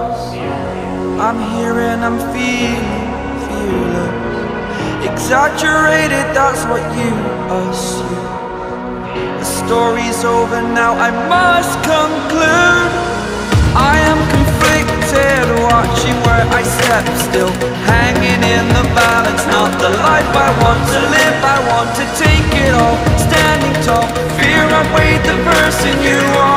was. I'm here and I'm feeling fearless. Exaggerated, that's what you assume. The story's over now, I must conclude. I am conflicted, watching where I step still, hanging in the balance. Not the life I want to live, I want to take it all. Standing tall, fear I weighed the person you are.